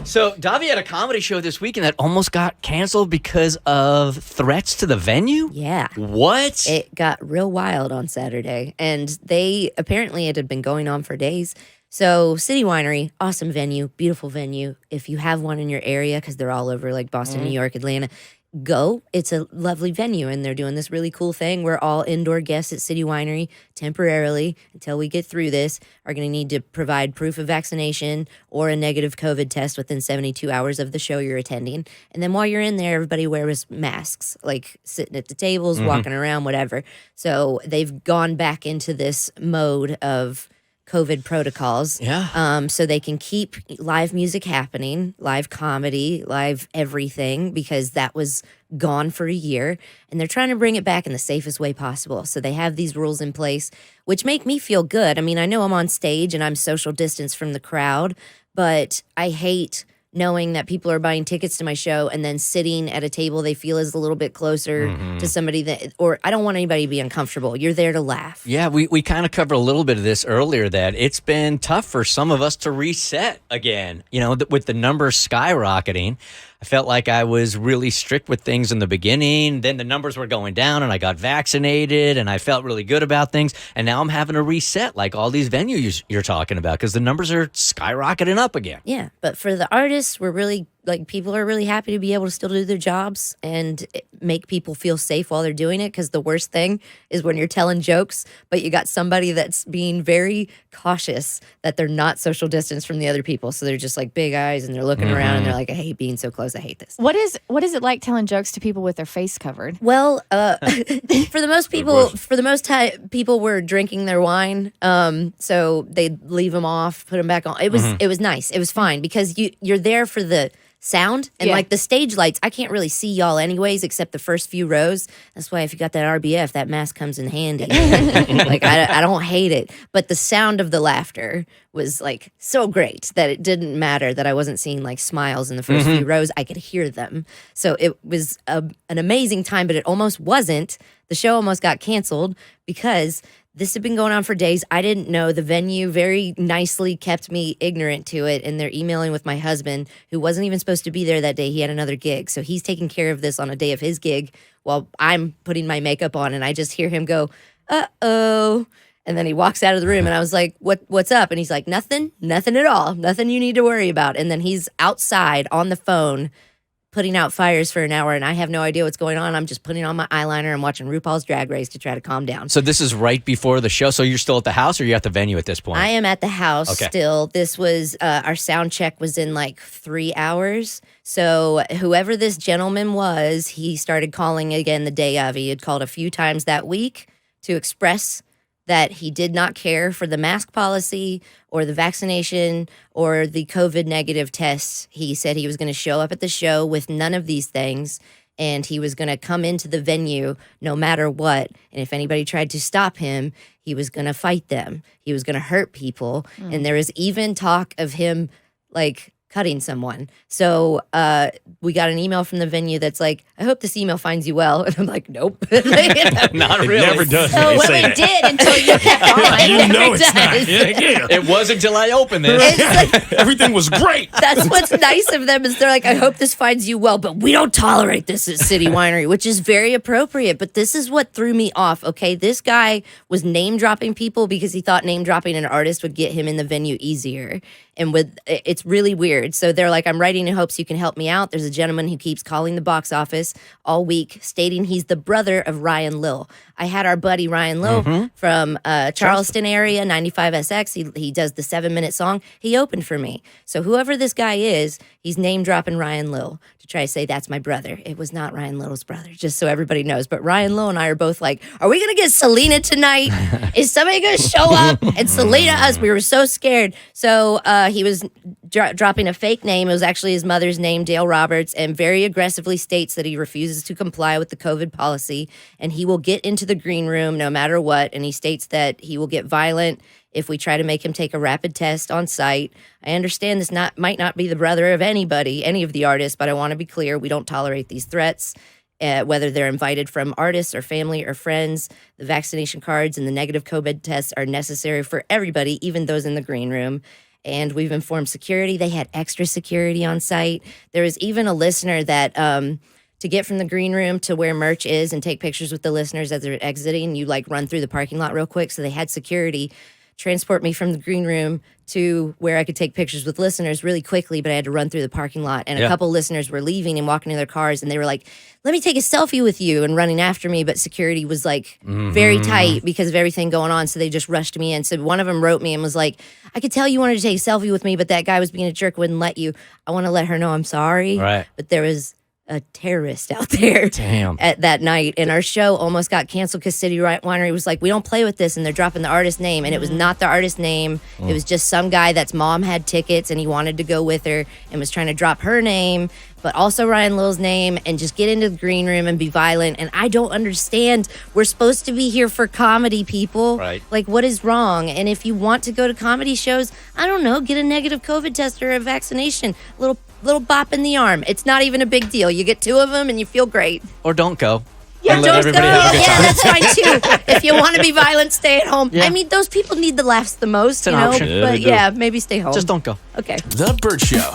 So, Davi had a comedy show this weekend that almost got canceled because of threats to the venue? Yeah. What? It got real wild on Saturday, and it had been going on for days. So City Winery, awesome venue, beautiful venue. If you have one in your area, because they're all over like Boston, New York, Atlanta, go. It's a lovely venue, and they're doing this really cool thing. We're all indoor guests at City Winery temporarily until we get through this. Are going to need to provide proof of vaccination or a negative COVID test within 72 hours of the show you're attending. And then while you're in there, everybody wears masks, like sitting at the tables, walking around, whatever. So they've gone back into this mode of COVID protocols. Yeah. So they can keep live music happening, live comedy, live everything, because that was gone for a year. And they're trying to bring it back in the safest way possible. So they have these rules in place, which make me feel good. I mean, I know I'm on stage and I'm social distance from the crowd, but I hate knowing that people are buying tickets to my show and then sitting at a table they feel is a little bit closer to somebody that, or I don't want anybody to be uncomfortable. You're there to laugh. Yeah, we kind of covered a little bit of this earlier, that it's been tough for some of us to reset again. You know, with the numbers skyrocketing, I felt like I was really strict with things in the beginning. Then the numbers were going down and I got vaccinated and I felt really good about things. And now I'm having to reset like all these venues you're talking about because the numbers are skyrocketing up again. Yeah, but for the artists, we're really, like, people are really happy to be able to still do their jobs and make people feel safe while they're doing it, because the worst thing is when you're telling jokes, but you got somebody that's being very cautious that they're not social distance from the other people. So they're just like big eyes and they're looking around and they're like, I hate being so close. I hate this. What is it like telling jokes to people with their face covered? Well, for the most people were drinking their wine, so they'd leave them off, put them back on. It was nice. It was fine because you're there for the sound and like the stage lights. I can't really see y'all anyways, except the first few rows. That's why if you got that RBF, that mask comes in handy. Like I don't hate it, but the sound of the laughter was like so great that it didn't matter that I wasn't seeing like smiles in the first few rows. I could hear them. So it was an amazing time, but it almost wasn't. The show almost got canceled because this had been going on for days. I didn't know. The venue very nicely kept me ignorant to it, and they're emailing with my husband, who wasn't even supposed to be there that day. He had another gig, so he's taking care of this on a day of his gig while I'm putting my makeup on, and I just hear him go, uh-oh. And then he walks out of the room, and I was like, what's up? And he's like, nothing at all. Nothing you need to worry about. And then he's outside on the phone putting out fires for an hour, and I have no idea what's going on. I'm just putting on my eyeliner and watching RuPaul's Drag Race to try to calm down. So this is right before the show. So you're still at the house or you're at the venue at this point? I am at the house still. This was, our sound check was in like 3 hours. So whoever this gentleman was, he started calling again the day of. He had called a few times that week to express that he did not care for the mask policy or the vaccination or the COVID negative tests. He said he was going to show up at the show with none of these things, and he was going to come into the venue no matter what. And if anybody tried to stop him, he was going to fight them. He was going to hurt people. And there was even talk of him, like, cutting someone. So we got an email from the venue that's like, I hope this email finds you well. And I'm like, nope. Not really. It never does. So, They well, say it that. did until you kept on. You know it's does. not. Yeah. It was until I opened this. It's like, Everything was great. that's what's nice of them is they're like, I hope this finds you well, but we don't tolerate this at City Winery, which is very appropriate. But this is what threw me off. Okay, this guy was name dropping people because he thought name dropping an artist would get him in the venue easier. And it's really weird. So they're like, I'm writing in hopes you can help me out. There's a gentleman who keeps calling the box office all week, stating he's the brother of Ryan Lill. I had our buddy Ryan Lill from Charleston area, 95SX. He does the 7-minute song. He opened for me. So whoever this guy is, he's name dropping Ryan Lill to try to say that's my brother. It was not Ryan Lill's brother, just so everybody knows. But Ryan Lill and I are both like, are we going to get Selena tonight? Is somebody going to show up and Selena us? We were so scared. So he was dropping a fake name. It was actually his mother's name, Dale Roberts, and very aggressively states that he refuses to comply with the COVID policy, and he will get into the green room no matter what, and he states that he will get violent if we try to make him take a rapid test on site. I understand this might not be the brother of anybody, any of the artists, but I want to be clear, we don't tolerate these threats. Whether they're invited from artists or family or friends, the vaccination cards and the negative COVID tests are necessary for everybody, even those in the green room. and we've informed security. They had extra security on site. There was even a listener that to get from the green room to where merch is and take pictures with the listeners as they're exiting, you like run through the parking lot real quick. So they had security transport me from the green room to where I could take pictures with listeners really quickly, but I had to run through the parking lot. And a couple listeners were leaving and walking to their cars, and they were like, let me take a selfie with you, and running after me. But security was like very tight because of everything going on. So they just rushed me in. So one of them wrote me and was like, I could tell you wanted to take a selfie with me, but that guy was being a jerk, wouldn't let you. I want to let her know I'm sorry. Right. But there was a terrorist out there at that night, and our show almost got canceled because City Winery was like, we don't play with this, and they're dropping the artist name, and it was not the artist name. It was just some guy that's mom had tickets and he wanted to go with her and was trying to drop her name but also Ryan Lil's name and just get into the green room and be violent. And I don't understand. We're supposed to be here for comedy, people. Right. Like, what is wrong? And if you want to go to comedy shows, I don't know, get a negative COVID test or a vaccination. Little bop in the arm. It's not even a big deal. You get 2 of them and you feel great. Or don't go. Yeah, And let don't everybody go. have a good Yeah, time. that's fine too. If you want to be violent, stay at home. Yeah. I mean, those people need the laughs the most, an you know. option. Yeah, But they do. yeah, maybe stay home. Just don't go. Okay. The Bert Show.